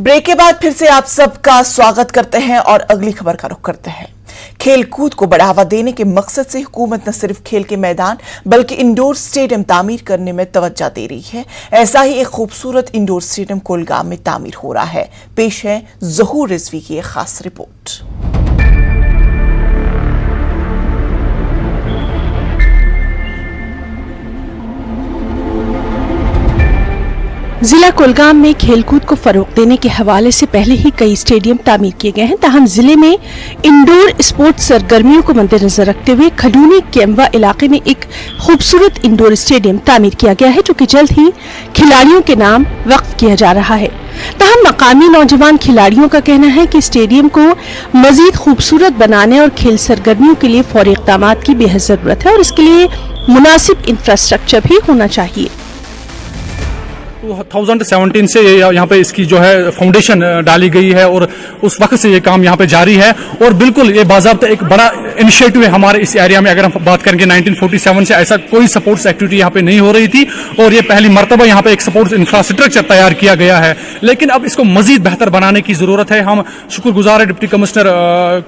Break के बाद फिर से आप सबका स्वागत करते हैं और अगली खबर का रुख करते हैं। खेल कूद को बढ़ावा देने के मकसद से हुकूमत न सिर्फ खेल के मैदान बल्कि इंडोर स्टेडियम तामीर करने में तवज्जो दे रही है। ऐसा ही एक खूबसूरत इंडोर स्टेडियम कुलगाम में तामीर हो रहा है। पेश है ज़हूर रिजवी की एक खास रिपोर्ट। जिला कुलगाम में खेलकूद को फरोग देने के हवाले से पहले ही कई स्टेडियम तामीर किए गए हैं। ताहम जिले में इंडोर स्पोर्ट्स सरगर्मियों को मद्देनजर रखते हुए खडूनी केम्बा इलाके में एक खूबसूरत इंडोर स्टेडियम तामीर किया गया है, जो कि जल्द ही खिलाड़ियों के नाम वक्फ किया जा रहा है। ताहम मकामी नौजवान खिलाड़ियों का कहना है कि स्टेडियम को मजीद खूबसूरत बनाने और खेल सरगर्मियों के लिए फौरी इक़दाम की बेहद जरूरत है और इसके लिए मुनासिब इंफ्रास्ट्रक्चर भी होना चाहिए। 2017 से यहाँ पे इसकी जो है फाउंडेशन डाली गई है और उस वक्त से ये काम यहाँ पे जारी है और बिल्कुल ये बाज़ाब्ता एक बड़ा इनिशिएटिव है हमारे इस एरिया में। अगर हम बात करेंगे 1947 से ऐसा कोई स्पोर्ट्स एक्टिविटी यहाँ पे नहीं हो रही थी और ये पहली मरतबा यहाँ पे एक स्पोर्ट्स इंफ्रास्ट्रक्चर तैयार किया गया है, लेकिन अब इसको मजीद बेहतर बनाने की जरूरत है। हम शुक्रगुजार है deputy commissioner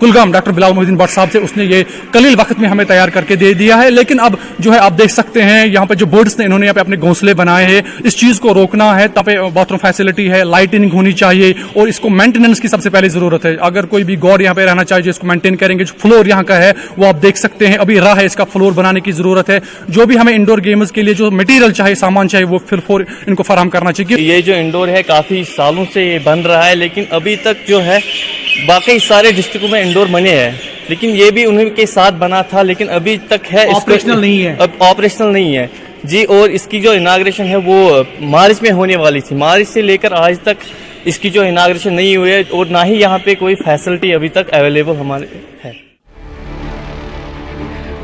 Kulgam doctor Bilal Mohiddin Bhatt साहब से, उसने ये कलील वक्त में हमें तैयार करके दे दिया है। लेकिन अब जो है आप देख सकते हैं यहाँ पे जो बर्ड्स ने इन्होंने यहाँ पे अपने घोंसले बनाए हैं, इस चीज को रोकना है। तब बाथरूम फैसिलिटी है, लाइटिंग होनी चाहिए और इसको मेंटेनेंस की सबसे पहले जरूरत है। अगर कोई भी गॉड यहाँ पे रहना चाहिए जो इसको मेंटेन करेंगे। जो फ्लोर यहाँ का है वो आप देख सकते हैं, अभी रहा है, इसका फ्लोर बनाने की जरूरत है। जो भी हमें इंडोर गेम्स के लिए जो मटेरियल चाहिए, सामान चाहिए, वो फिर इनको फराहम करना चाहिए। ये जो इंडोर है काफी सालों से ये बन रहा है, लेकिन अभी तक जो है बाकी सारे डिस्ट्रिक्टों में इंडोर बने हैं, लेकिन ये भी उन्हीं के साथ बना था, लेकिन अभी तक है ऑपरेशनल नहीं है, अब ऑपरेशनल नहीं है जी। और इसकी जो इनाग्रेशन है वो मार्च में होने वाली थी। मार्च से लेकर आज तक इसकी जो इनाग्रेशन नहीं हुई है और ना ही यहाँ पे कोई फैसिलिटी अभी तक अवेलेबल हमारे है।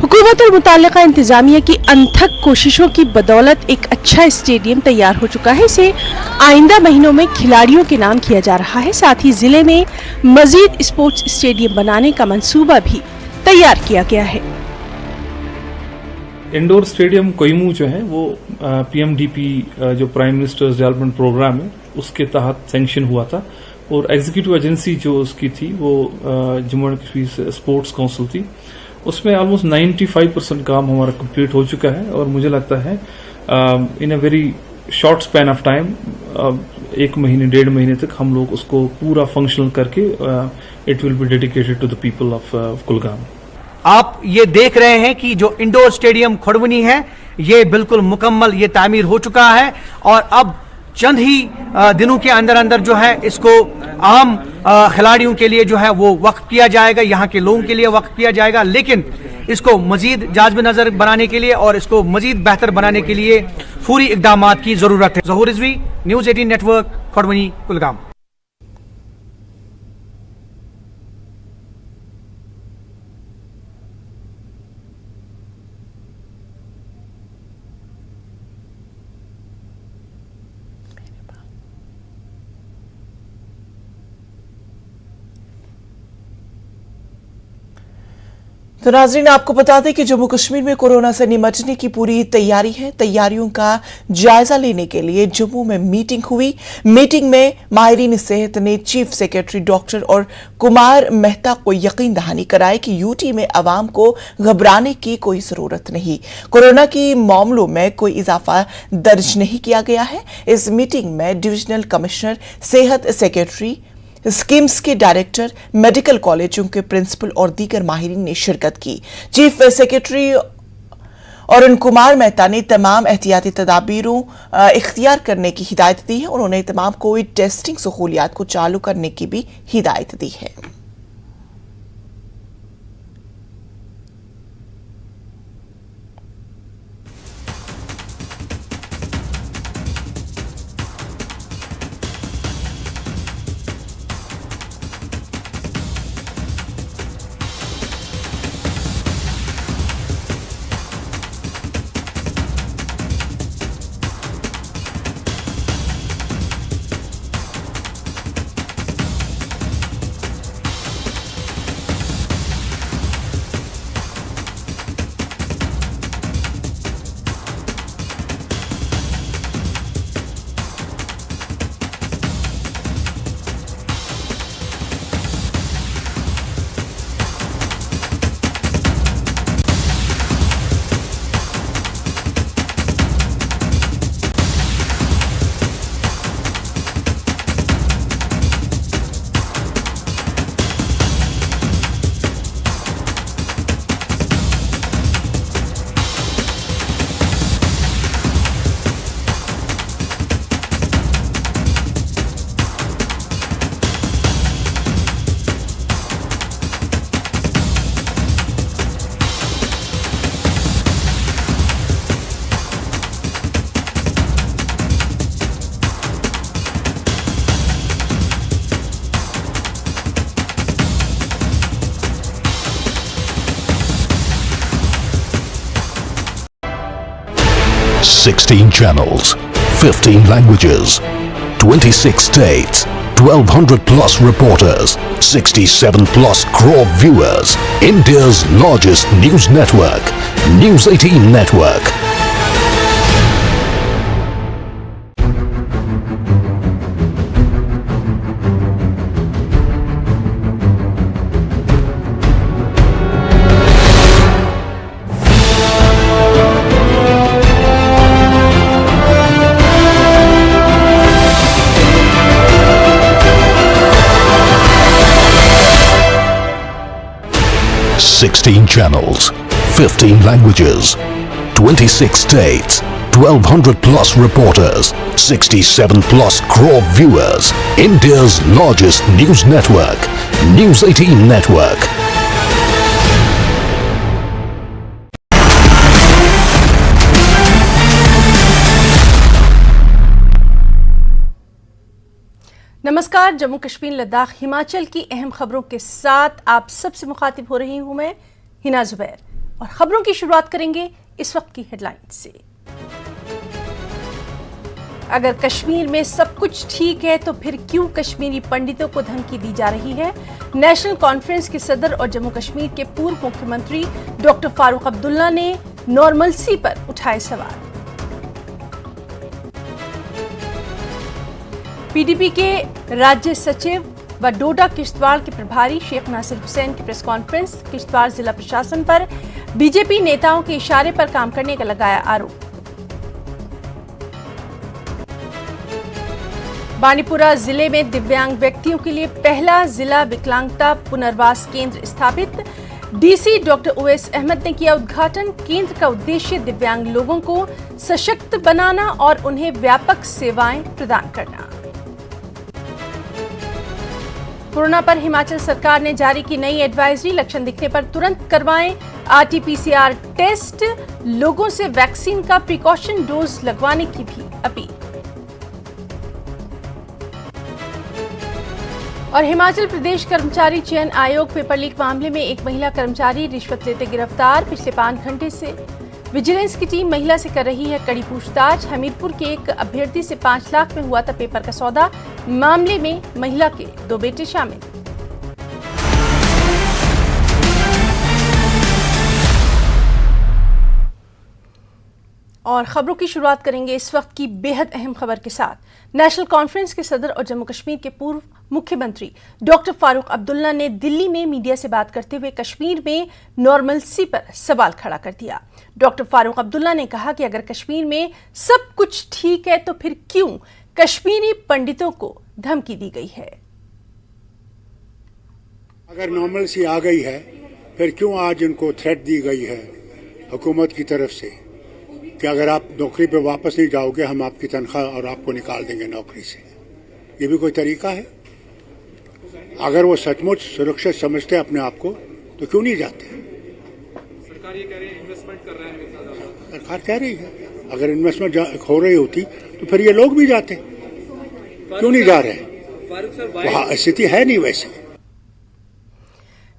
हुकूमत और मुताल्लिका इंतजामिया की अनथक कोशिशों की बदौलत एक अच्छा स्टेडियम तैयार हो चुका है। इसे आइंदा महीनों में खिलाड़ियों के नाम किया जा रहा है। साथ ही जिले में मजीद स्पोर्ट्स स्टेडियम बनाने का मंसूबा भी तैयार किया गया है। इंडोर स्टेडियम कोयमू जो है वो पीएमडीपी जो प्राइम मिनिस्टर्स डेवलपमेंट प्रोग्राम है उसके तहत सैंक्शन हुआ था और एग्जीक्यूटिव एजेंसी जो उसकी थी वो Jammu and Kashmir sports council थी। उसमें ऑलमोस्ट 95% काम हमारा कंप्लीट हो चुका है और मुझे लगता है in a very short span of time, 1 महीने 1.5 महीने तक हम लोग उसको पूरा फंक्शनल करके it will be dedicated to the people of Kulgam. आप ये देख रहे हैं कि जो इंडोर स्टेडियम खड़वनी है ये बिल्कुल मुकम्मल ये तामीर हो चुका है और अब चंद ही दिनों के अंदर अंदर जो है इसको आम खिलाड़ियों के लिए जो है वो वक्फ किया जाएगा, यहाँ के लोगों के लिए वक्फ किया जाएगा। लेकिन इसको मजीद जाज़ब नज़र बनाने के लिए और इसको मजीद बेहतर बनाने के लिए पूरी इक़दाम की जरूरत है। ज़हूर रिजवी, न्यूज़ 18 नेटवर्क, खड़वनी, कुलगाम। तो नाज़रीन, आपको बता दें कि जम्मू कश्मीर में कोरोना से निपटने की पूरी तैयारी है। तैयारियों का जायजा लेने के लिए जम्मू में मीटिंग हुई। मीटिंग में माहिरीन सेहत ने चीफ सेक्रेटरी डॉक्टर और कुमार मेहता को यकीन दहानी कराई कि यूटी में अवाम को घबराने की कोई जरूरत नहीं, कोरोना की मामलों में कोई इजाफा दर्ज नहीं किया गया है। इस मीटिंग में डिविजनल कमिश्नर, सेहत सेक्रेटरी, स्कीम्स के डायरेक्टर, मेडिकल कॉलेजों के प्रिंसिपल और दीगर माहिरीन ने शिरकत की। चीफ सेक्रेटरी अरुण कुमार मेहता ने तमाम एहतियाती तदाबीरों इख्तियार करने की हिदायत दी है। उन्होंने तमाम कोविड टेस्टिंग सहूलियात को चालू करने की भी हिदायत दी है। 16 channels, 15 languages, 26 states, 1200 plus reporters, 67 plus crore viewers. India's largest news network, News 18 Network. Sixteen channels, 15 languages, 26 states, 1200 plus reporters, 67 plus crore viewers. India's largest news network, News 18 Network. नमस्कार। जम्मू कश्मीर लद्दाख हिमाचल की अहम खबरों के साथ आप सबसे मुखातिब हो रही हूं मैं हिना जुबैर और खबरों की शुरुआत करेंगे इस वक्त की हेडलाइन से। अगर कश्मीर में सब कुछ ठीक है तो फिर क्यों कश्मीरी पंडितों को धमकी दी जा रही है? नेशनल कॉन्फ्रेंस के सदर और जम्मू कश्मीर के पूर्व मुख्यमंत्री डॉक्टर फारूक अब्दुल्ला ने नॉर्मलसी पर उठाए सवाल। पीडीपी के राज्य सचिव व डोडा किश्तवाड़ के प्रभारी शेख नासिर हुसैन की प्रेस कॉन्फ्रेंस। किश्तवाड़ जिला प्रशासन पर बीजेपी नेताओं के इशारे पर काम करने का लगाया आरोप। बांडीपुरा जिले में दिव्यांग व्यक्तियों के लिए पहला जिला विकलांगता पुनर्वास केंद्र स्थापित। डीसी डॉक्टर ओवैस अहमद ने किया उद्घाटन। केंद्र का उद्देश्य दिव्यांग लोगों को सशक्त बनाना और उन्हें व्यापक सेवाएं प्रदान करना। कोरोना पर हिमाचल सरकार ने जारी की नई एडवाइजरी। लक्षण दिखने पर तुरंत करवाएं आरटी-पीसीआर टेस्ट। लोगों से वैक्सीन का प्रिकॉशन डोज लगवाने की भी अपील। और हिमाचल प्रदेश कर्मचारी चयन आयोग पेपर लीक मामले में एक महिला कर्मचारी रिश्वत लेते गिरफ्तार। पिछले 5 घंटे से विजिलेंस की टीम महिला से कर रही है कड़ी पूछताछ। हमीरपुर के एक अभ्यर्थी से 5 लाख में हुआ था पेपर का सौदा। मामले में महिला के 2 बेटे शामिल। और खबरों की शुरुआत करेंगे इस वक्त की बेहद अहम खबर के साथ। नेशनल कॉन्फ्रेंस के सदर और जम्मू कश्मीर के पूर्व मुख्यमंत्री डॉक्टर फारूक अब्दुल्ला ने दिल्ली में मीडिया से बात करते हुए कश्मीर में नॉर्मलसी पर सवाल खड़ा कर दिया। डॉक्टर फारूक अब्दुल्ला ने कहा कि अगर कश्मीर में सब कुछ ठीक है तो फिर क्यों कश्मीरी पंडितों को धमकी दी गई है? अगर नॉर्मलसी आ गई है फिर क्यों आज इनको थ्रेट दी गई है हुकूमत की तरफ से कि अगर आप नौकरी पे वापस नहीं जाओगे हम आपकी तनख्वाह और आपको निकाल देंगे नौकरी से। ये भी कोई तरीका है? अगर वो सचमुच सुरक्षित समझते अपने आप को तो क्यों नहीं जाते? सरकार ये कह रही है इन्वेस्टमेंट कर रहे हैं। सरकार कह रही है अगर इन्वेस्टमेंट हो रही होती तो फिर ये लोग भी जाते, क्यों नहीं जा रहे? वहाँ स्थिति है नहीं वैसी।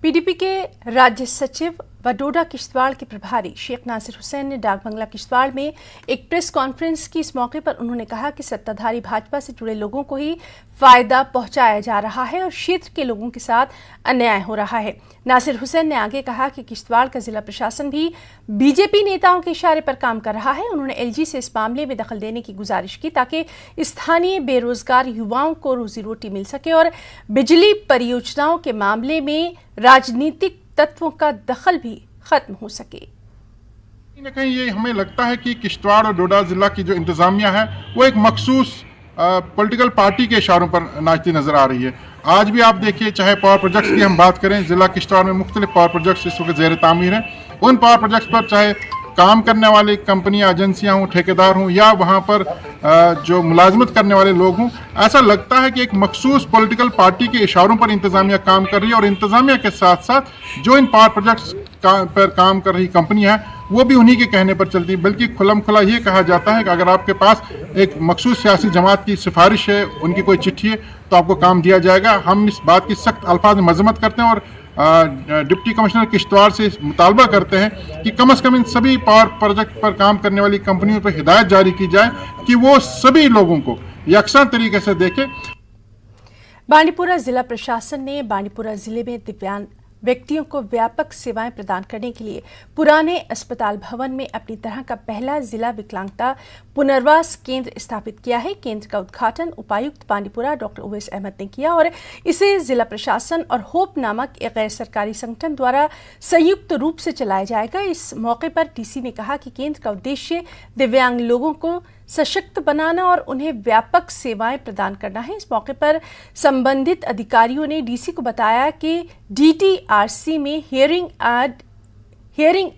पीडीपी के राज्य सचिव व डोडा किश्तवाड़ के प्रभारी शेख नासिर हुसैन ने डाक बंगला किश्तवाड़ में एक प्रेस कॉन्फ्रेंस की। इस मौके पर उन्होंने कहा कि सत्ताधारी भाजपा से जुड़े लोगों को ही फायदा पहुंचाया जा रहा है और क्षेत्र के लोगों के साथ अन्याय हो रहा है। नासिर हुसैन ने आगे कहा कि किश्तवाड़ का जिला प्रशासन भी बीजेपी नेताओं के इशारे पर काम कर रहा है। उन्होंने एलजी से इस मामले में दखल देने की गुजारिश की ताकि स्थानीय बेरोजगार युवाओं को रोजी रोटी मिल सके और बिजली परियोजनाओं के मामले में राजनीतिक तत्वों का दखल भी खत्म हो सके। कहीं न कहीं ये हमें लगता है कि किश्तवाड़ और डोडा जिला की जो इंतजामिया है वो एक मखसूस पॉलिटिकल पार्टी के इशारों पर नाचती नजर आ रही है। आज भी आप देखिए, चाहे पावर प्रोजेक्ट्स की हम बात करें, जिला किश्तवाड़ में मुख्तलिफ पावर प्रोजेक्ट्स इस वक्त ज़ेर तामीर हैं। उन पावर प्रोजेक्ट्स पर चाहे काम करने वाली कंपनियां, एजेंसियां हों, ठेकेदार हों या वहाँ पर जो मुलाजमत करने वाले लोग हों, ऐसा लगता है कि एक मखसूस पॉलिटिकल पार्टी के इशारों पर इंतजामिया काम कर रही है और इंतजामिया के साथ साथ जो इन पावर प्रोजेक्ट्स पर काम कर रही कंपनियां हैं वो भी उन्हीं के कहने पर चलती है। बल्कि खुलम खुला ये कहा जाता है कि अगर आपके पास एक मखसूस सियासी जमात की सिफारिश है, उनकी कोई चिट्ठी है, तो आपको काम दिया जाएगा। हम इस बात की सख्त अल्फाज में मजम्मत करते हैं और डिप्टी कमिश्नर किश्तवाड़ से मुतालबा करते हैं कि कम से कम इन सभी पावर प्रोजेक्ट पर काम करने वाली कंपनियों पर हिदायत जारी की जाए कि वो सभी लोगों को यकसा तरीके से देखें। बांडीपुरा जिला प्रशासन ने बांडीपुरा जिले में दिव्यांग व्यक्तियों को व्यापक सेवाएं प्रदान करने के लिए पुराने अस्पताल भवन में अपनी तरह का पहला जिला विकलांगता पुनर्वास केंद्र स्थापित किया है। केंद्र का उद्घाटन उपायुक्त बांडीपुरा डॉक्टर उवैस अहमद ने किया और इसे जिला प्रशासन और होप नामक एक गैर सरकारी संगठन द्वारा संयुक्त रूप से चलाया जाएगा। इस मौके पर डीसी ने कहा कि केंद्र का उद्देश्य दिव्यांग लोगों को सशक्त बनाना और उन्हें व्यापक सेवाएं प्रदान करना है। इस मौके पर संबंधित अधिकारियों ने डीसी को बताया कि डीटीआरसी में hearing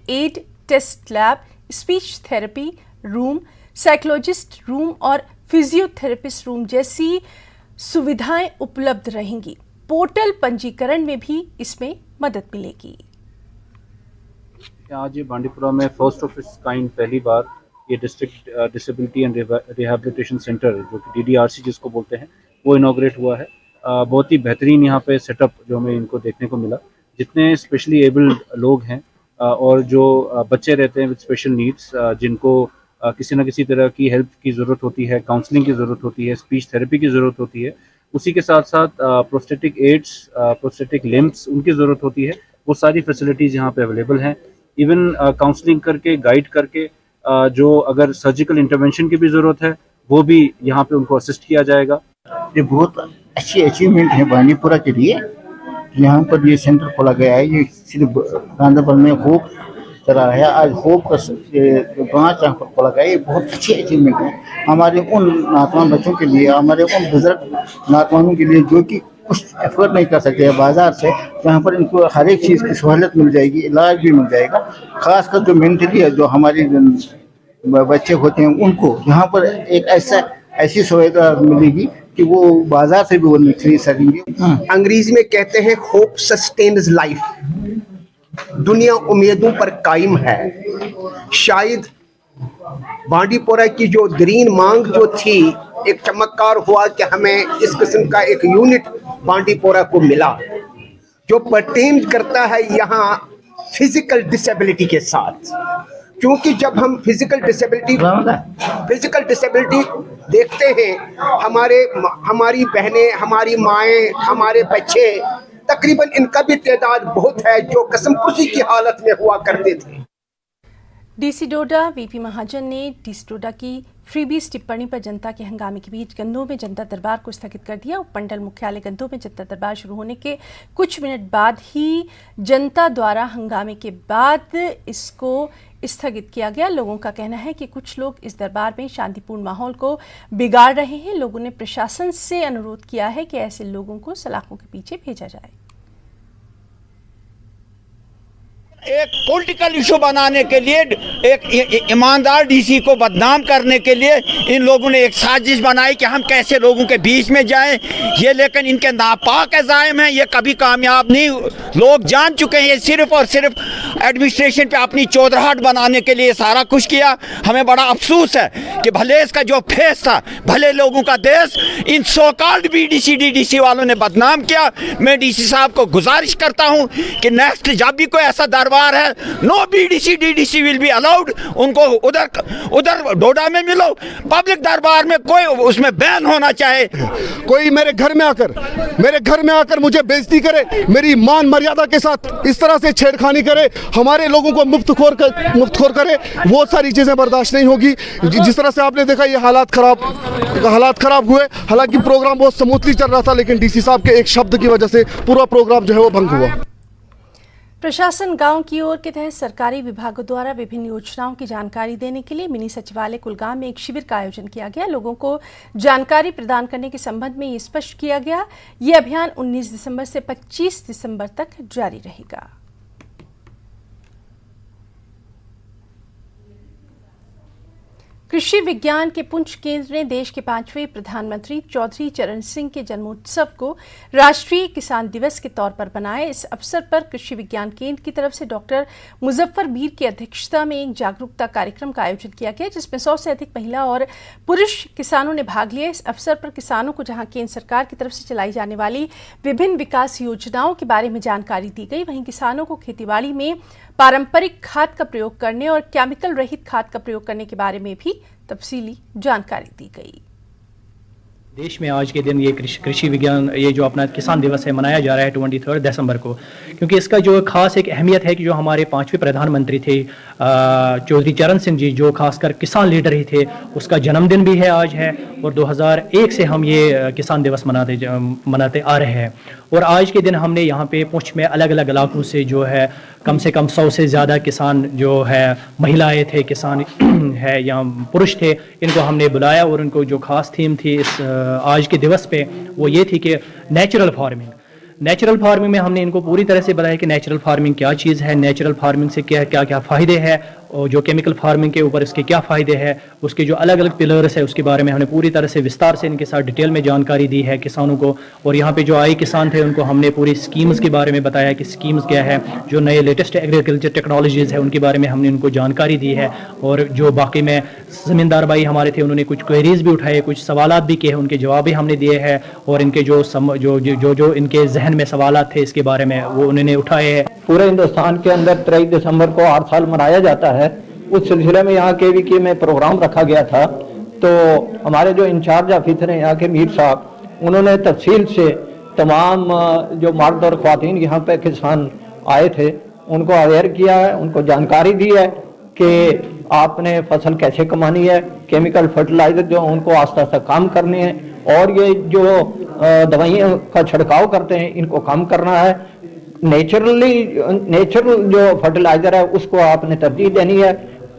aid test lab, speech therapy room, psychologist room और फिजियोथेरेपिस्ट रूम जैसी सुविधाएं उपलब्ध रहेंगी। पोर्टल पंजीकरण में भी इसमें मदद मिलेगी। आज ये बांडीपुरा में फर्स्ट ऑफ इट्स काइंड पहली बार ये district disability and rehabilitation centre जो कि डीडीआरसी जिसको बोलते हैं वो इनॉग्रेट हुआ है। बहुत ही बेहतरीन यहाँ पे सेटअप जो हमें इनको देखने को मिला। जितने स्पेशली एबल्ड लोग हैं और जो बच्चे रहते हैं विद स्पेशल नीड्स, जिनको किसी न किसी तरह की हेल्प की ज़रूरत होती है, काउंसलिंग की ज़रूरत होती है, स्पीच थेरेपी की ज़रूरत होती है, उसी के साथ साथ प्रोस्थेटिक एड्स, प्रोस्थेटिक लिम्ब्स उनकी ज़रूरत होती है, वो सारी फैसिलिटीज़ यहाँ पे अवेलेबल हैं। इवन काउंसलिंग करके, गाइड करके जो अगर सर्जिकल इंटरवेंशन की भी ज़रूरत है वो भी यहाँ पे उनको असिस्ट किया जाएगा। ये बहुत अच्छी अचीवमेंट है बांडीपुरा के लिए। यहाँ पर ये सेंटर खोला गया है। ये सिर्फ गांधरबल में होप चला है, आज होप का ब्रांच यहाँ पर खोला गया। ये बहुत अच्छी अचीवमेंट है हमारे उन नातवान बच्चों के लिए, हमारे उन बुजुर्ग नातवानों के लिए जो कि कुछ एफर्ट नहीं कर सकते हैं बाजार से। यहाँ पर इनको हर एक चीज़ की सहूलत मिल जाएगी, इलाज भी मिल जाएगा। खासकर जो मेंटली है, जो हमारी बच्चे होते हैं, उनको यहाँ पर एक ऐसी सुविधा मिलेगी कि वो बाजार से भी वो खरीद सकेंगे। अंग्रेजी में कहते हैं होप सस्टेन्स लाइफ। दुनिया उम्मीदों पर कायम है। शायद बांडीपुरा की जो दरीन मांग जो थी, एक चमत्कार हुआ कि हमें इस किस्म का एक यूनिट बांडीपुरा को मिला जो पर्टेन करता है यहाँ फिजिकल डिसेबिलिटी के साथ। क्योंकि जब हम फिजिकल डिसेबिलिटी देखते हैं, हमारी बहनें, हमारी माएँ, हमारे बच्चे, तकरीबन इनका भी तादाद बहुत है जो कसमकुशी की हालत में हुआ करते थे। डीसी डोडा वीपी महाजन ने डीसी डोडा की फ्रीबीज टिप्पणी पर जनता के हंगामे के बीच गंदों में जनता दरबार को स्थगित कर दिया। उपमंडल मुख्यालय गंदों में जनता दरबार शुरू होने के कुछ मिनट बाद ही जनता द्वारा हंगामे के बाद इसको स्थगित किया गया। लोगों का कहना है कि कुछ लोग इस दरबार में शांतिपूर्ण माहौल को बिगाड़ रहे हैं। लोगों ने प्रशासन से अनुरोध किया है कि ऐसे लोगों को सलाखों के पीछे भेजा जाए। एक पॉलिटिकल इशू बनाने के लिए, एक ईमानदार डीसी को बदनाम करने के लिए इन लोगों ने एक साजिश बनाई कि हम कैसे लोगों के बीच में जाएं। ये लेकिन इनके नापाक अज़ाइम हैं, ये कभी कामयाब नहीं। लोग जान चुके हैं ये सिर्फ और सिर्फ एडमिनिस्ट्रेशन पे अपनी चौधराहट बनाने के लिए सारा कुछ किया। हमें बड़ा अफसोस है कि भले इसका जो फेस था, भले लोगों का देश इन सो कॉल्ड बीडीसी डीडीसी वालों ने बदनाम किया। मैं डीसी साहब को गुजारिश करता हूं कि नेक्स्ट जब भी कोई ऐसा दरबार है, no BDC DDC will be allowed. उनको उधर डोडा में मिलो, पब्लिक दरबार में कोई उसमें बैन होना चाहे। कोई मेरे घर में आकर मुझे बेइज्जती करे, मेरी मान मर्यादा के साथ इस तरह से छेड़खानी करे, हमारे लोगों को मुफ्तखोर करे, वो सारी चीजें बर्दाश्त नहीं होगी। जिस तरह से आपने देखा ये हालात खराब हुए। हालांकि प्रोग्राम बहुत स्मूथली चल रहा था, लेकिन डीसी साहब के एक शब्द की वजह से पूरा प्रोग्राम जो है वो भंग हुआ। प्रशासन गांव की ओर के तहत सरकारी विभागों द्वारा विभिन्न योजनाओं की जानकारी देने के लिए मिनी सचिवालय कुलगाम में एक शिविर का आयोजन किया गया। लोगों को जानकारी प्रदान करने के संबंध में ये स्पष्ट किया गया, ये अभियान 19 दिसंबर से 25 दिसंबर तक जारी रहेगा। कृषि विज्ञान के पुंछ केंद्र ने देश के 5वें प्रधानमंत्री चौधरी चरण सिंह के जन्मोत्सव को राष्ट्रीय किसान दिवस के तौर पर बनाया। इस अवसर पर कृषि विज्ञान केंद्र की तरफ से डॉक्टर मुजफ्फर मीर की अध्यक्षता में एक जागरूकता कार्यक्रम का आयोजन किया गया, जिसमें 100 से अधिक महिला और पुरुष किसानों ने भाग लिया। इस अवसर पर किसानों को जहां केंद्र सरकार की तरफ से चलाई जाने वाली विभिन्न विकास योजनाओं के बारे में जानकारी दी गई, वहीं किसानों को खेतीबाड़ी में पारंपरिक खाद का प्रयोग करने और केमिकल रहित खाद का प्रयोग करने के बारे में भी तफसीली जानकारी दी गई। देश में आज के दिन ये कृषि विज्ञान ये जो अपना किसान दिवस है मनाया जा रहा है 23 दिसंबर को, क्योंकि इसका जो खास एक अहमियत है कि जो हमारे 5वें प्रधानमंत्री थे चौधरी चरण सिंह जी, जो खासकर किसान लीडर ही थे, उसका जन्मदिन भी है आज है। और 2001 से हम ये किसान दिवस मनाते आ रहे हैं। और आज के दिन हमने यहाँ पे पुंछ में अलग अलग इलाकों से जो है कम से कम 100 से ज़्यादा किसान जो है महिलाएं थे, किसान है या पुरुष थे, इनको हमने बुलाया और उनको जो खास थीम थी इस आज के दिवस पे वो ये थी कि नेचुरल फार्मिंग में हमने इनको पूरी तरह से बताया कि नेचुरल फार्मिंग क्या चीज़ है, नेचुरल फार्मिंग से क्या क्या फ़ायदे हैं और जो केमिकल फार्मिंग के ऊपर इसके क्या फ़ायदे हैं, उसके जो अलग अलग पिलर्स है उसके बारे में हमने पूरी तरह से विस्तार से इनके साथ डिटेल में जानकारी दी है किसानों को। और यहाँ पे जो आए किसान थे उनको हमने पूरी स्कीम्स के बारे में बताया कि स्कीम्स क्या है, जो नए लेटेस्ट एग्रीकल्चर टेक्नोलॉजीज़ है उनके बारे में हमने उनको जानकारी दी है। और जो बाकी में ज़मींदार भाई हमारे थे उन्होंने कुछ क्वेरीज भी उठाए, कुछ सवालात भी किए, उनके जवाब भी हमने दिए हैं। और इनके जो इनके जहन में सवालात थे इसके बारे में वो उन्होंने उठाए हैं। पूरे हिंदुस्तान के अंदर 23 दिसंबर को हर साल मनाया जाता है। उस सिलसिले में यहाँ KVK में प्रोग्राम रखा गया था, तो हमारे जो इंचार्ज ऑफिसर हैं यहाँ के मीर साहब, उन्होंने तफसील से तमाम जो मर्द और ख्वातीन यहाँ पे किसान आए थे उनको अवेयर किया है, उनको जानकारी दी है कि आपने फसल कैसे कमानी है, केमिकल फर्टिलाइजर जो उनको आस्ता आस्ता कम करने हैं और ये जो दवाइयों का छिड़काव करते हैं इनको कम करना है। नेचुरल जो फर्टिलाइजर है उसको आपने तरजीह देनी है,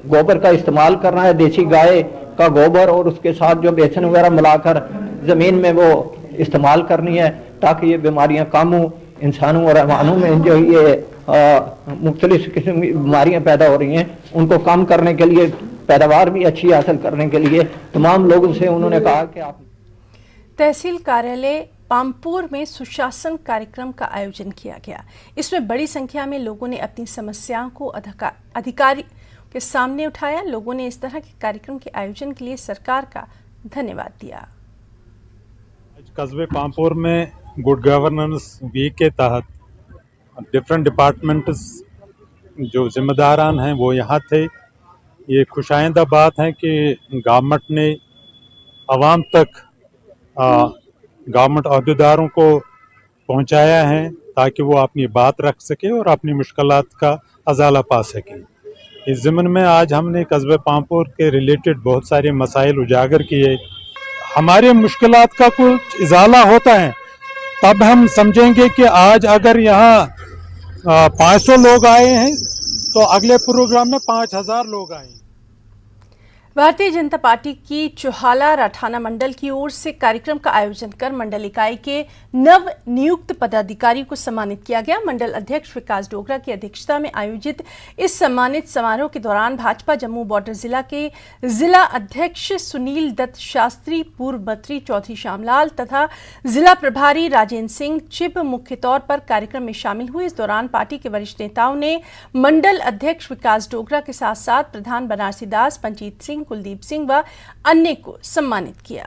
गोबर का इस्तेमाल करना है, देसी गाय का गोबर और उसके साथ जो बेसन वगैरह मिलाकर ज़मीन में वो इस्तेमाल करनी है ताकि ये बीमारियां कम हो। इंसानों और हैवानों में जो ये मुख्तलिफ किस्म की बीमारियां पैदा हो रही हैं उनको कम करने के लिए, पैदावार भी अच्छी हासिल करने के लिए तमाम लोगों से उन्होंने कहा कि आप। तहसील कार्यालय पामपुर में सुशासन कार्यक्रम का आयोजन किया गया। इसमें बड़ी संख्या में लोगों ने अपनी समस्याओं को अधिकारी के सामने उठाया। लोगों ने इस तरह के कार्यक्रम के आयोजन के लिए सरकार का धन्यवाद दिया। आज कस्बे पामपुर में गुड गवर्नेंस वीक के तहत डिफरेंट डिपार्टमेंट्स जो जिम्मेदारान हैं वो यहाँ थे। ये खुशाइंदा बात है कि गवर्नमेंट ने आवाम तक गवर्नमेंट अहदेदारों को पहुँचाया है ताकि वो अपनी बात रख सके और अपनी मुश्किलात का अजाला पा सके। इस ज़िम्न में आज हमने कस्बे पामपुर के रिलेटेड बहुत सारे मसाइल उजागर किए। हमारे मुश्किलात का कुछ इजाला होता है तब हम समझेंगे कि आज अगर यहाँ 500 लोग आए हैं तो अगले प्रोग्राम में 5000 लोग आए। भारतीय जनता पार्टी की चौहाला राठाना मंडल की ओर से कार्यक्रम का आयोजन कर मंडल इकाई के नव नियुक्त पदाधिकारी को सम्मानित किया गया। मंडल अध्यक्ष विकास डोगरा की अध्यक्षता में आयोजित इस सम्मानित समारोह के दौरान भाजपा जम्मू बॉर्डर जिला के जिला अध्यक्ष सुनील दत्त शास्त्री, पूर्व मंत्री चौधरी श्यामलाल तथा जिला प्रभारी राजेंद्र सिंह चिब मुख्य तौर पर कार्यक्रम में शामिल हुए। इस दौरान पार्टी के वरिष्ठ नेताओं ने मंडल अध्यक्ष विकास डोगरा के साथ साथ प्रधान बनारसी दास, पंजीत सिंह, कुलदीप सिंह व अन्य को सम्मानित किया।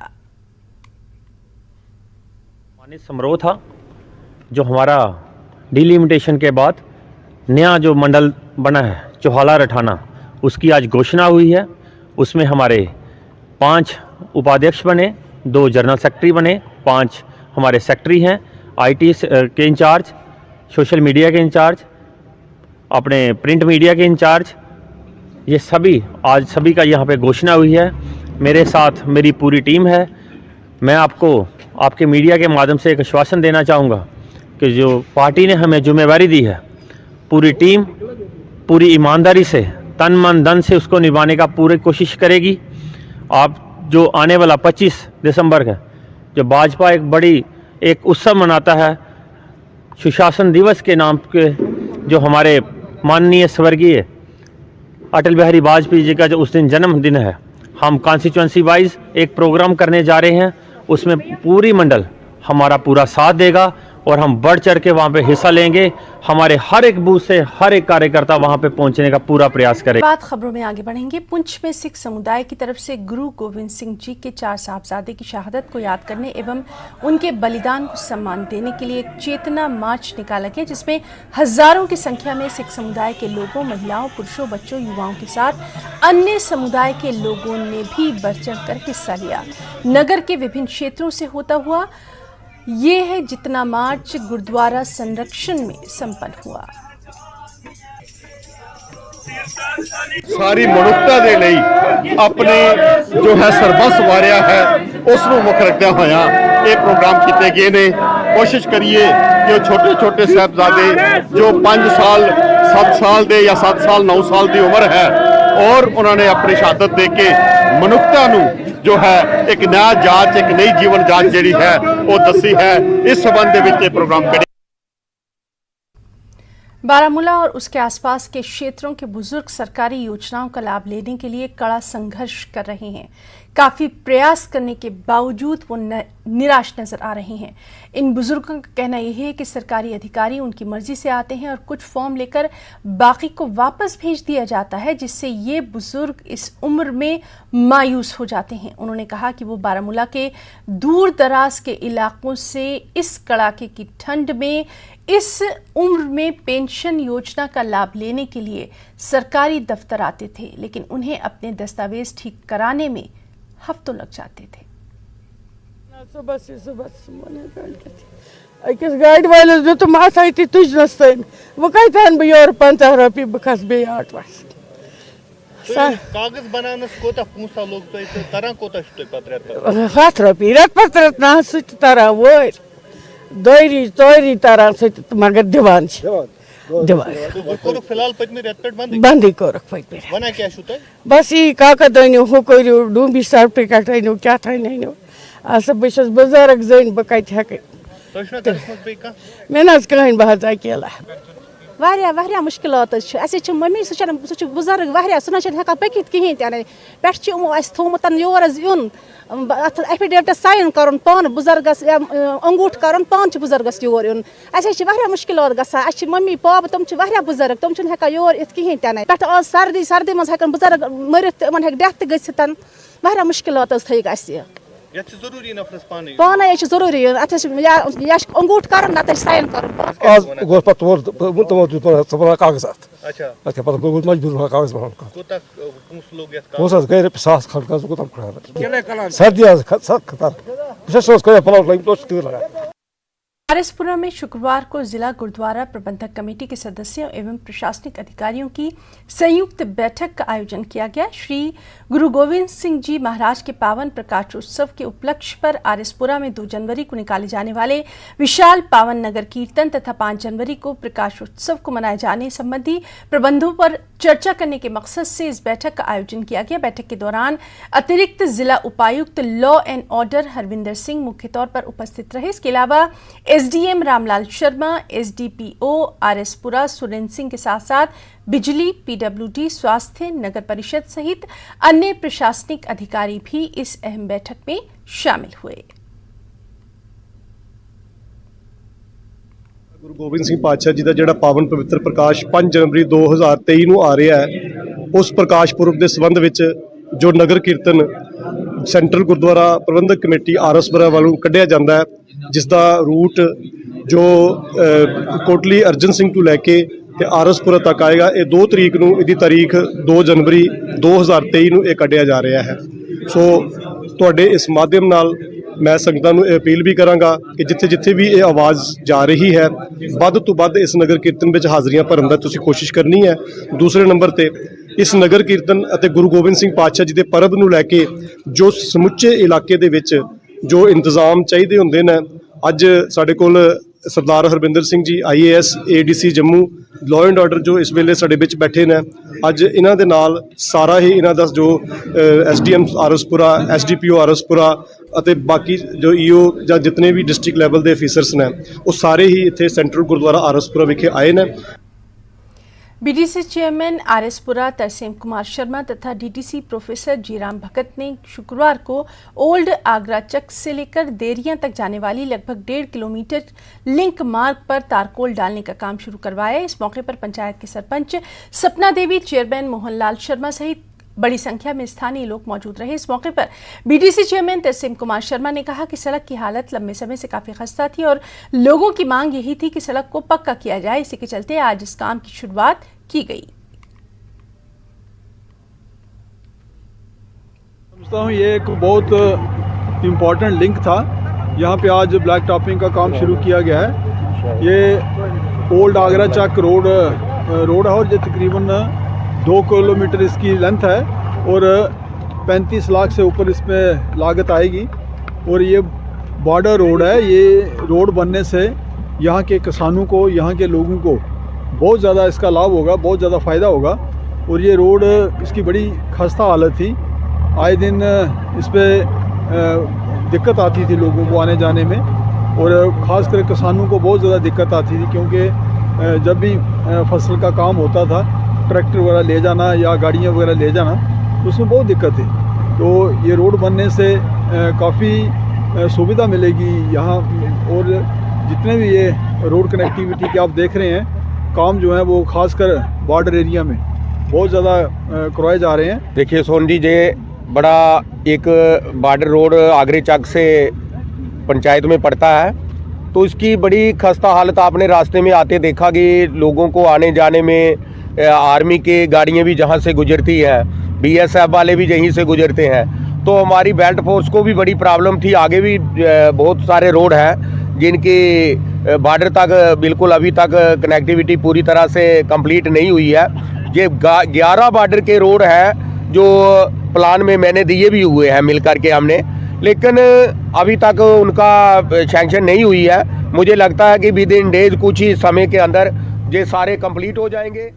सम्मानित समारोह था जो हमारा डिलिमिटेशन के बाद नया जो मंडल बना है चौहाला राठाना, उसकी आज घोषणा हुई है। उसमें हमारे 5 उपाध्यक्ष बने, 2 जनरल सेक्रेटरी बने, 5 हमारे सेक्रेटरी हैं, IT के इंचार्ज, सोशल मीडिया के इंचार्ज, अपने प्रिंट मीडिया के इंचार्ज, ये सभी आज सभी का यहाँ पे घोषणा हुई है। मेरे साथ मेरी पूरी टीम है। मैं आपको आपके मीडिया के माध्यम से एक आश्वासन देना चाहूँगा कि जो पार्टी ने हमें जिम्मेवारी दी है, पूरी टीम पूरी ईमानदारी से तन मन धन से उसको निभाने का पूरी कोशिश करेगी। आप जो आने वाला 25 दिसंबर का जो भाजपा एक उत्सव मनाता है सुशासन दिवस के नाम के, जो हमारे माननीय स्वर्गीय अटल बिहारी वाजपेयी जी का जो उस दिन जन्मदिन है, हम कॉन्स्टिट्यूंसी वाइज एक प्रोग्राम करने जा रहे हैं, उसमें पूरी मंडल हमारा पूरा साथ देगा और हम बढ़ चढ़ के वहाँ पे हिस्सा लेंगे। हमारे हर एक बूथ से हर एक कार्यकर्ता वहाँ पे पहुँचने का पूरा प्रयास करेगा। बात खबरों में आगे बढ़ेंगे। पुंछ में सिख समुदाय की तरफ से गुरु गोविंद सिंह जी के 4 साहबजादे की शहादत को याद करने एवं उनके बलिदान को सम्मान देने के लिए एक चेतना मार्च निकाला गया, जिसमें हजारों की संख्या में सिख समुदाय के लोगों, महिलाओं, पुरुषों, बच्चों, युवाओं के साथ अन्य समुदाय के लोगों ने भी बढ़ चढ़ कर हिस्सा लिया। नगर के विभिन्न क्षेत्रों से होता हुआ ये है जितना मार्च गुरुद्वारा संरक्षण में संपन्न हुआ। सारी मनुष्यता दे लई अपने जो है सरबस वारिया है उसनों मुख रखदे होया ये प्रोग्राम किए गए ने। कोशिश करिए कि छोटे छोटे साहबजादे जो 5 साल 7 साल दे या 7 साल 9 साल की उम्र है और उन्होंने अपनी शहादत दे के मनुष्यता नूं जो है एक नया जांच, एक नई जीवन जांच जी है वो दसी है। इस संबंध में प्रोग्राम करें। बारामूला और उसके आसपास के क्षेत्रों के बुजुर्ग सरकारी योजनाओं का लाभ लेने के लिए कड़ा संघर्ष कर रहे हैं। काफी प्रयास करने के बावजूद वो निराश नजर आ रहे हैं। इन बुजुर्गों का कहना यह है कि सरकारी अधिकारी उनकी मर्जी से आते हैं और कुछ फॉर्म लेकर बाकी को वापस भेज दिया जाता है, जिससे ये बुजुर्ग इस उम्र में मायूस हो जाते हैं। उन्होंने कहा कि वो बारामूला के दूर दराज के इलाकों से इस कड़ाके की ठंड में इस उम्र में पेंशन योजना का लाभ लेने के लिए सरकारी दफ्तर आते थे, लेकिन उन्हें अपने दस्तावेज ठीक कराने में हफ्तों लग जाते थे। अकिस गाड़ी वाले जो तुम आसाई तुझनस तन वो कतन बह योर 50 रपी बह खस बे आटवस कागज बनाने कोता पूसा लोग तो तरह कोता पत्र 7 रपी रेत पत्र ना सत तरह वो दोरी तरह सत मगर दिवान फिलहाल पत्नी रेत पेट बंदी कोरक पत्नी वना क्या शुत बस ये काकद हु करू डूबी सर्टिफिकेट अनु क्या अनु अस बस बुजुर्ग जन बह कत हेक मे न कहीं बह अकेला वारिया मुश्किलात मम्मी सह बुजुर्ग वारिया सह हेकान पकित कहें तन पे थोमुत योर यून एफिडेविट साइन कर पान बुजुर्गस अंगूठ कर पान बुजुर्गस योर यून वारिया मुश्किलात गसान मम्मी पाप तम बुजुर्ग तम हेकान योर इत कहें तन पे आज सर्दी मज हेकान बुजुर्ग मरित तमन डेथ गन वारिया मुश्किलात थी पाने जरूरी अंगूठ कर नत साइन कर कागजात मजबूर कागज आरएसपुरा में शुक्रवार को जिला गुरुद्वारा प्रबंधक कमेटी के सदस्यों एवं प्रशासनिक अधिकारियों की संयुक्त बैठक का आयोजन किया गया। श्री गुरु गोविंद सिंह जी महाराज के पावन प्रकाशोत्सव के उपलक्ष्य पर आरएसपुरा में 2 जनवरी को निकाले जाने वाले विशाल पावन नगर कीर्तन तथा 5 जनवरी को प्रकाशोत्सव को मनाए जाने संबंधी प्रबंधों पर चर्चा करने के मकसद से इस बैठक का आयोजन किया गया। बैठक के दौरान अतिरिक्त जिला उपायुक्त law and order Harvinder Singh मुख्य तौर पर उपस्थित रहे। इसके अलावा एसडीएम रामलाल शर्मा, एसडीपीओ आरएसपुरा सुरेंद्र सिंह के साथ साथ बिजली, पीडब्ल्यूडी, स्वास्थ्य, नगर परिषद सहित अन्य प्रशासनिक अधिकारी भी इस अहम बैठक में शामिल हुए। गुरु गोबिंद सिंह पातशाह जी का जिहड़ा पावन पवित्र प्रकाश 5 जनवरी 2023 ਨੂੰ आ रहा है, उस प्रकाश पुरब के संबंध में जो नगर कीर्तन सेंट्रल गुरुद्वारा प्रबंधक कमेटी आरएसपुरा वालों कढ़िया जाता है, जिसका रूट जो कोटली अर्जन सिंह तो लैके आरएसपुरा तक आएगा। ये 2 तरीक नूं इहदी तारीख 2 जनवरी 2023 ਨੂੰ ਇਹ ਕੱਢਿਆ जा रहा है। सो तुहाडे इस माध्यम नाल मैं संगतां नूं अपील भी करांगा कि जिथे जिथे भी ये आवाज़ जा रही है वध तो वध इस नगर कीर्तन में हाज़रियां भरन दा तुसीं कोशिश करनी है। दूसरे नंबर ते इस नगर कीर्तन अते गुरु गोबिंद सिंह पातशाह जी के परब नूं लैके जो समुचे इलाके दे विच जो इंतजाम चाहिए होंदे ने, अज साडे कोल सरदार Harvinder Singh ji IAS ADC Jammu law and order जो इस वेले साडे विच बैठे ने, अज इन्हां दे नाल सारा ही इन्हां दा जो SDM आरएसपुरा, SDPO आरएसपुरा अते बाकी जो EO ਜਾਂ जितने भी डिस्ट्रिक्ट लैवल के अफीसरस ने वो सारे ही इत्थे सेंट्रल गुरुद्वारा आरएसपुरा विखे आए ने। बीडीसी चेयरमैन आरएसपुरा तरसेम कुमार शर्मा तथा डीटीसी प्रोफेसर जीराम भगत ने शुक्रवार को ओल्ड आगरा चक से लेकर देरियां तक जाने वाली लगभग 1.5 किलोमीटर लिंक मार्ग पर तारकोल डालने का काम शुरू करवाया। इस मौके पर पंचायत के सरपंच सपना देवी, चेयरमैन मोहनलाल शर्मा सहित बड़ी संख्या में स्थानीय लोग मौजूद रहे। इस मौके पर बीडीसी चेयरमैन तरसेम कुमार शर्मा ने कहा कि सड़क की हालत लंबे समय से काफी खस्ता थी और लोगों की मांग यही थी कि सड़क को पक्का किया जाए। इसी के चलते आज इस काम की शुरुआत की गई। समझता हूँ ये एक बहुत इम्पोर्टेंट लिंक था। यहाँ पे आज ब्लैक टॉपिंग का काम शुरू किया गया है। ये ओल्ड आगरा चक रोड है और ये तकरीबन 2 किलोमीटर इसकी लेंथ है और 35 लाख से ऊपर इसमें लागत आएगी। और ये बॉर्डर रोड है। ये रोड बनने से यहाँ के किसानों को, यहाँ के लोगों को बहुत ज़्यादा इसका लाभ होगा, बहुत ज़्यादा फ़ायदा होगा। और ये रोड इसकी बड़ी खस्ता हालत थी। आए दिन इस पर दिक्कत आती थी लोगों को आने जाने में और ख़ास कर किसानों को बहुत ज़्यादा दिक्कत आती थी, क्योंकि जब भी फसल का काम होता था, ट्रैक्टर वगैरह ले जाना या गाड़ियाँ वगैरह ले जाना, तो उसमें बहुत दिक्कत थी। तो ये रोड बनने से काफ़ी सुविधा मिलेगी यहाँ। और जितने भी ये रोड कनेक्टिविटी के आप देख रहे हैं काम जो है वो खासकर बॉर्डर एरिया में बहुत ज़्यादा करवाए जा रहे हैं। देखिए सोन जी, ये बड़ा एक बॉर्डर रोड आगरे चक से पंचायत में पड़ता है, तो इसकी बड़ी खस्ता हालत आपने रास्ते में आते देखा कि लोगों को आने जाने में आर्मी के गाड़ियाँ भी जहाँ से गुजरती हैं, बीएसएफ वाले भी यहीं से गुजरते हैं, तो हमारी बेल्ट फोर्स को भी बड़ी प्रॉब्लम थी। आगे भी बहुत सारे रोड हैं जिनकी बॉर्डर तक बिल्कुल अभी तक कनेक्टिविटी पूरी तरह से कंप्लीट नहीं हुई है। ये 11 बॉर्डर के रोड है जो प्लान में मैंने दिए भी हुए हैं मिल करके हमने, लेकिन अभी तक उनका सैंक्शन नहीं हुई है। मुझे लगता है कि विद इन डेज, कुछ ही समय के अंदर ये सारे कंप्लीट हो जाएंगे।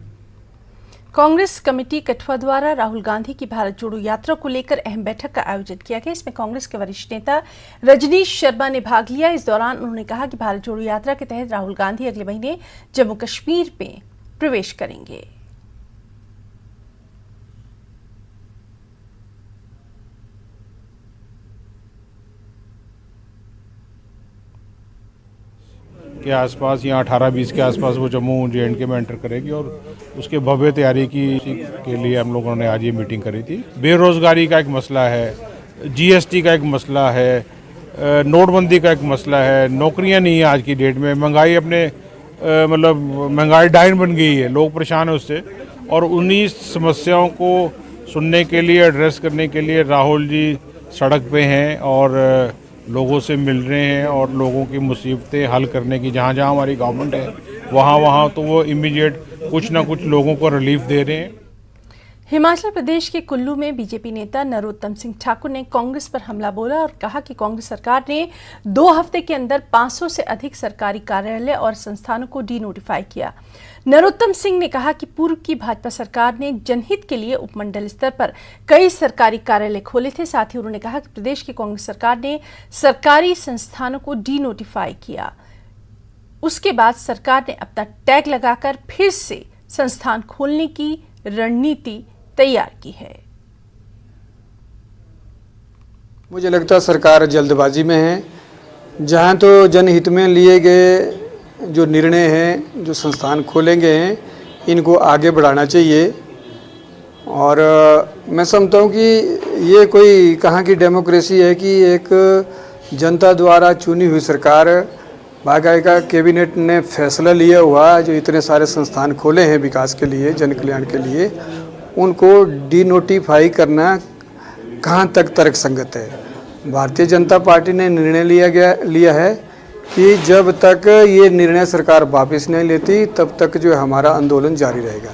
कांग्रेस कमेटी कठुआ द्वारा राहुल गांधी की भारत जोड़ो यात्रा को लेकर अहम बैठक का आयोजन किया गया। इसमें कांग्रेस के वरिष्ठ नेता रजनीश शर्मा ने भाग लिया। इस दौरान उन्होंने कहा कि भारत जोड़ो यात्रा के तहत राहुल गांधी अगले महीने जम्मू कश्मीर में प्रवेश करेंगे। के आसपास या 18-20 के आसपास वो जम्मू J&K में एंटर करेगी और उसके भव्य तैयारी के लिए हम लोगों ने आज ये मीटिंग करी थी। बेरोजगारी का एक मसला है, जीएसटी का एक मसला है, नोटबंदी का एक मसला है, नौकरियां नहीं है आज की डेट में, महंगाई अपने मतलब महंगाई डाइन बन गई है, लोग परेशान हैं उससे। और उन्हीं समस्याओं को सुनने के लिए, एड्रेस करने के लिए राहुल जी सड़क पे हैं और लोगों से मिल रहे हैं और लोगों की मुसीबतें हल करने की जहाँ जहाँ हमारी गवर्नमेंट है वहाँ तो वो इमीडिएट कुछ ना कुछ लोगों को रिलीफ दे रहे हैं। हिमाचल प्रदेश के कुल्लू में बीजेपी नेता नरोत्तम सिंह ठाकुर ने कांग्रेस पर हमला बोला और कहा कि कांग्रेस सरकार ने 2 हफ्ते के अंदर 500 से अधिक सरकारी कार्यालय और संस्थानों को डीनोटिफाई किया। नरोत्तम सिंह ने कहा कि पूर्व की भाजपा सरकार ने जनहित के लिए उपमंडल स्तर पर कई सरकारी कार्यालय खोले थे। साथ ही उन्होंने कहा कि प्रदेश की कांग्रेस सरकार ने सरकारी संस्थानों को डीनोटिफाई किया, उसके बाद सरकार ने अपना टैग लगाकर फिर से संस्थान खोलने की रणनीति तैयार की है। मुझे लगता है सरकार जल्दबाजी में है। जहां तो जनहित में लिए गए जो निर्णय हैं, जो संस्थान खोलेंगे हैं, इनको आगे बढ़ाना चाहिए। और मैं समझता हूँ कि ये कोई कहाँ की डेमोक्रेसी है कि एक जनता द्वारा चुनी हुई सरकार, बाकायदा कैबिनेट ने फैसला लिया हुआ जो इतने सारे संस्थान खोले हैं विकास के लिए, जन कल्याण के लिए, उनको डीनोटिफाई करना कहाँ तक तर्कसंगत है। भारतीय जनता पार्टी ने निर्णय लिया है कि जब तक ये निर्णय सरकार वापस नहीं लेती तब तक जो हमारा आंदोलन जारी रहेगा।